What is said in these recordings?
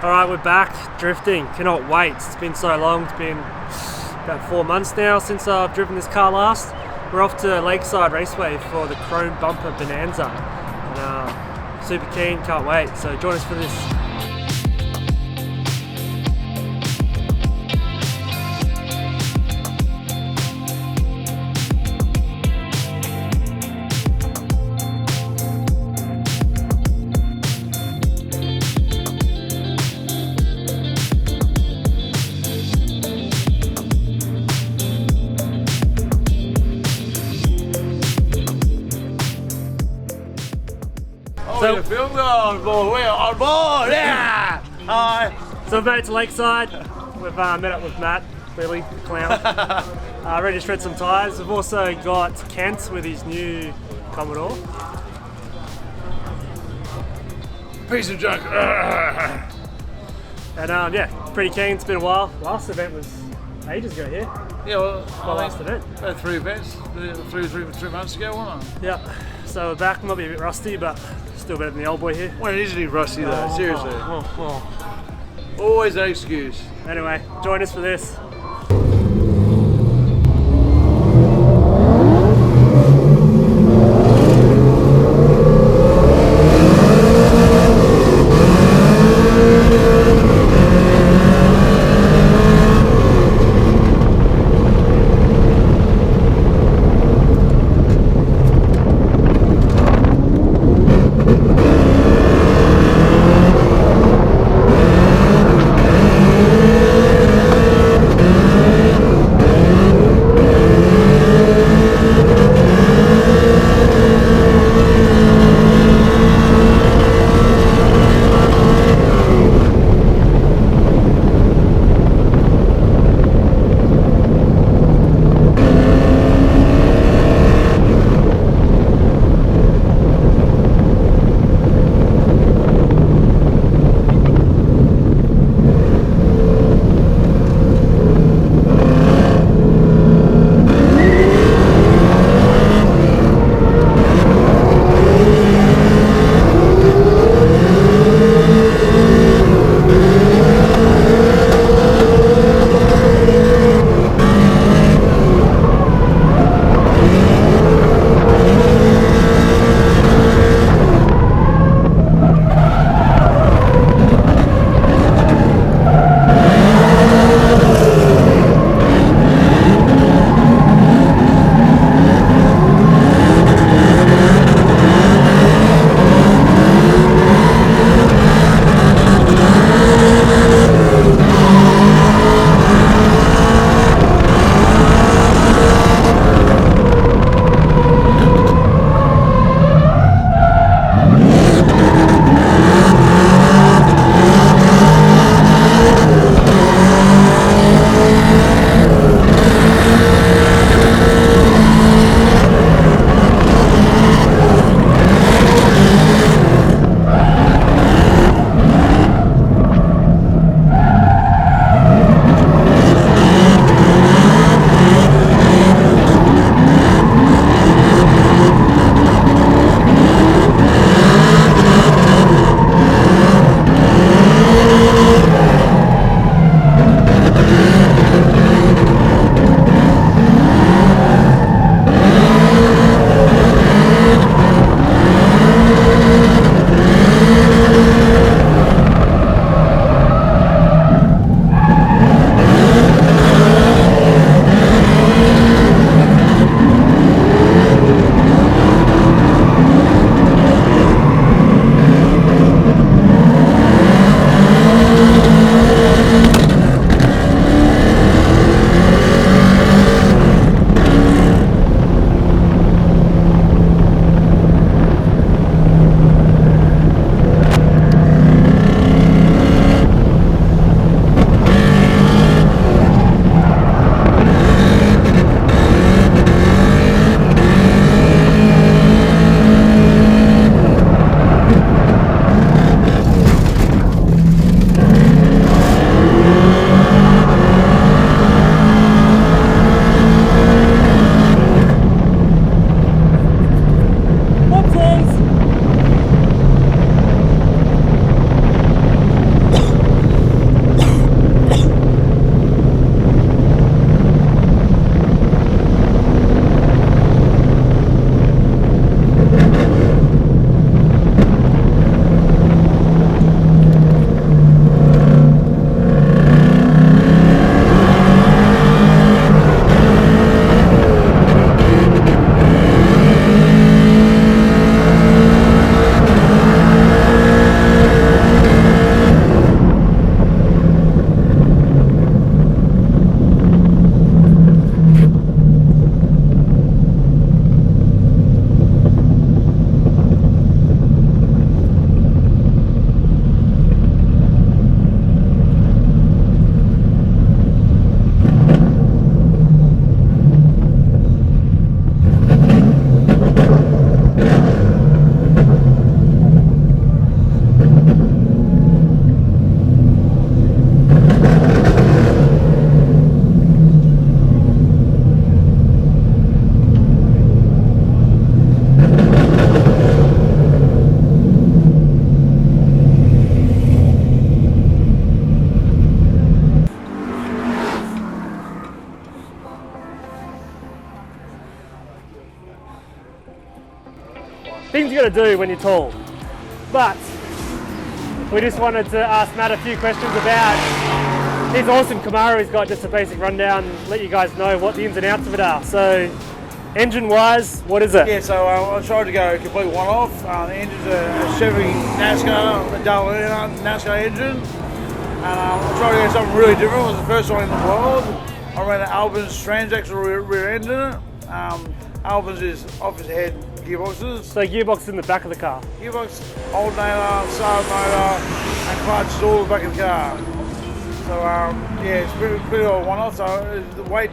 Alright, we're back drifting. Cannot wait. It's been so long. It's been about 4 months now since I've driven this car last. We're off to Lakeside Raceway for the Chrome Bumper Bonanza. And, super keen, can't wait. So join us for this. So we're on board, yeah! Hi! So we've made it to Lakeside. We've met up with Matt, Billy, the clown. Ready to shred some tyres. We've also got Kent with his new Commodore. Piece of junk. And yeah, pretty keen. It's been a while. Last event was ages ago here. Yeah, well, My last event. About 3 events, three months ago, wasn't it? Yeah. So we're back. Might be a bit rusty, but still better than the old boy here. Well, it isn't rusty though, seriously. Oh. Always an excuse. Anyway, join us for this. things you got to do when you're tall. But we just wanted to ask Matt a few questions about his awesome Camaro he's got, just a basic rundown, let you guys know what the ins and outs of it are. So, engine-wise, what is it? Yeah, so I tried to go complete one-off. The engine's a Chevy NASCAR, a double NASCAR engine. And I tried to go something really different. It was the first one in the world. I ran an Albans transaxle rear end in it. Albans is off his head gearboxes. So gearbox in the back of the car? Gearbox, alternator, Saab motor, and clutch is all the back of the car. So yeah, it's pretty old one-off. So the weight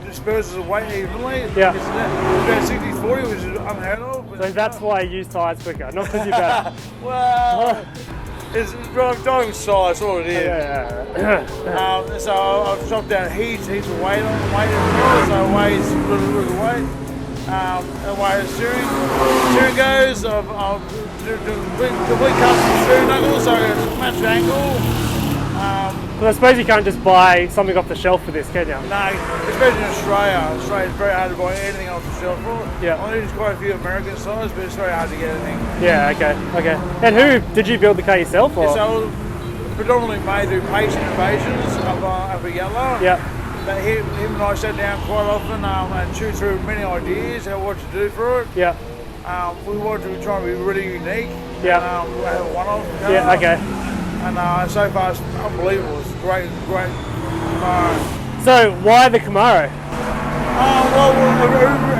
disperses the weight evenly. Yeah. It's about 60-40, which is unheard of. So that's why you use tyres quicker, not because you're better. Well, it's driving style, that's all it is. Yeah. So I've dropped down heaps of weight on the weight, so it weighs a little weight. The way the steering goes, I've complete custom steering knuckles, so it's matched angle. Well, I suppose you can't just buy something off the shelf for this, can you? No, especially in Australia. Australia's very hard to buy anything off the shelf for. Yeah. I think there's quite a few American size, but it's very hard to get anything. Yeah, okay. And who, did you build the car yourself? Or? Yeah, so predominantly made through Patient Innovations up at Yellow. Yeah. But him and I sat down quite often and chewed through many ideas of what to do for it. Yeah. We wanted to try and be really unique. Yeah. And, have a one-off. Yeah, okay. And so far it's unbelievable. It's great. So why the Camaro? Well,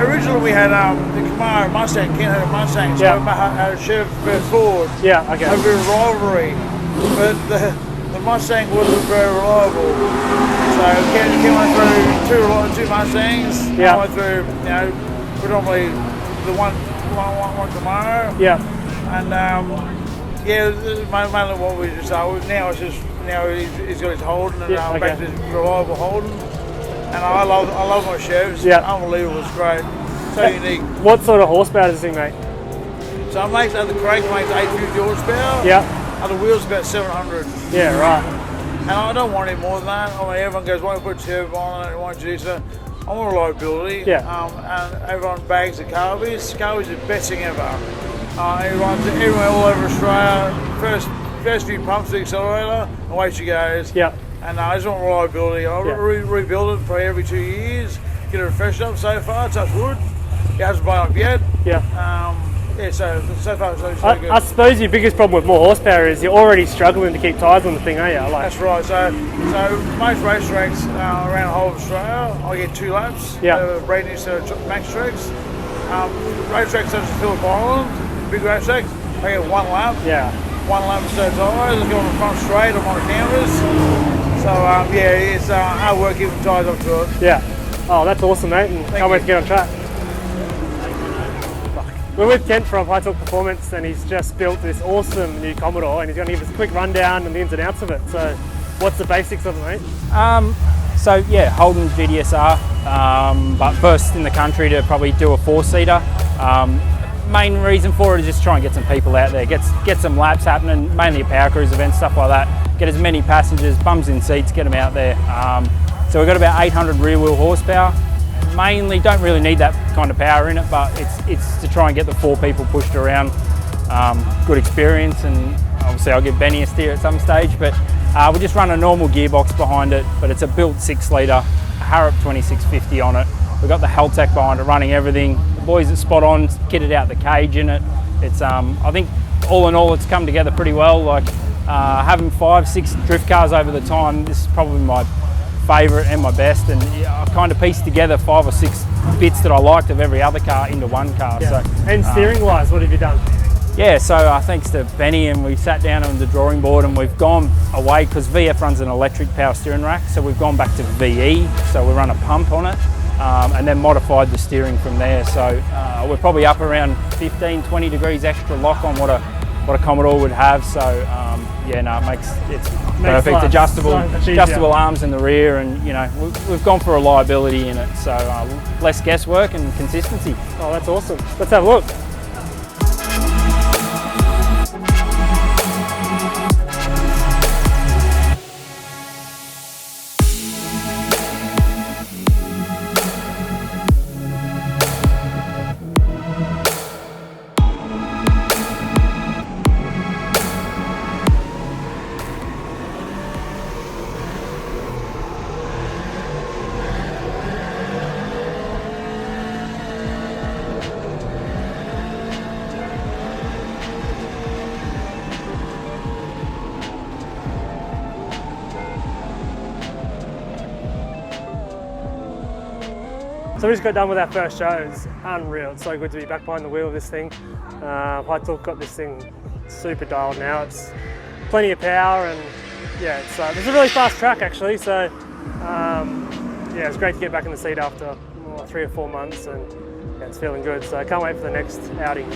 originally we had the Camaro Mustang. Ken had a Mustang, so Yeah. I had a Chevy Ford. Yeah, okay. Over a rivalry, but the Mustang wasn't very reliable. So Ken went through two Mustangs. Yeah. I went through, predominantly the one Camaro. Yeah. And yeah, mainly what we just are now it's just he's got his Holden and Yeah, back to his reliable Holden. And I love my Chevs. Yeah. Unbelievable, it's great. So unique. What sort of horsepower does this thing make? So it makes the crank makes 850 horsepower. Yeah. And the wheels about 700. Yeah, right. And I don't want any more than that. I mean, everyone goes, why don't you put a turbo on it? Why don't you do so? I want reliability. Yeah. And everyone bags the Carbies. Carbies are the best thing ever. Everyone all over Australia. First few pumps the accelerator, and away she goes. Yeah. And I just want reliability. I rebuild it probably every 2 years. Get it refreshed up so far. Touch wood. It hasn't blown up yet. Yeah. Yeah, so far so good. I suppose your biggest problem with more horsepower is you're already struggling to keep tyres on the thing, are you? That's right. So most racetracks around the whole of Australia, I get 2 laps. Yeah. Brand new set of max tracks. Racetracks such as Phillip Island, big racetracks, I get 1 lap. Yeah. 1 lap instead of tyres. I go on the front straight. I'm on the canvas. So yeah, it's hard work keeping tyres up to it. Yeah. Oh, that's awesome, mate. And can't wait to get on track. We're with Kent from High Talk Performance, and he's just built this awesome new Commodore, and he's going to give us a quick rundown and the ins and outs of it. So, what's the basics of it, mate? So yeah, Holden GDSR, but first in the country to probably do a 4-seater. Main reason for it is just try and get some people out there, get some laps happening, mainly power cruise events, stuff like that. Get as many passengers, bums in seats, get them out there. So we've got about 800 rear wheel horsepower. Mainly don't really need that kind of power in it, but it's to try and get the 4 people pushed around. Good experience, and obviously I'll give Benny a steer at some stage, but we just run a normal gearbox behind it, but it's a built 6-litre, Harrop 2650 on it. We've got the Haltech behind it running everything. The boys at Spot On kitted out the cage in it. It's I think all in all it's come together pretty well. Like having 5-6 drift cars over the time, this is probably my favourite and my best, and I kind of pieced together 5 or 6 bits that I liked of every other car into one car. Yeah. So, and steering wise, what have you done? Yeah, so thanks to Benny, and we sat down on the drawing board and we've gone away because VF runs an electric power steering rack, so we've gone back to VE, so we run a pump on it, and then modified the steering from there. So we're probably up around 15-20 degrees extra lock on what a Commodore would have. So yeah, no, it's perfect. Adjustable arms in the rear, and you know we've gone for reliability in it. So less guesswork and consistency. Oh, that's awesome. Let's have a look. So we just got done with our first show. It's unreal. It's so good to be back behind the wheel of this thing. Heidelberg got this thing super dialed now. It's plenty of power, and yeah, it's a really fast track actually. So yeah, it's great to get back in the seat after 3 or 4 months, and yeah, it's feeling good. So I can't wait for the next outing.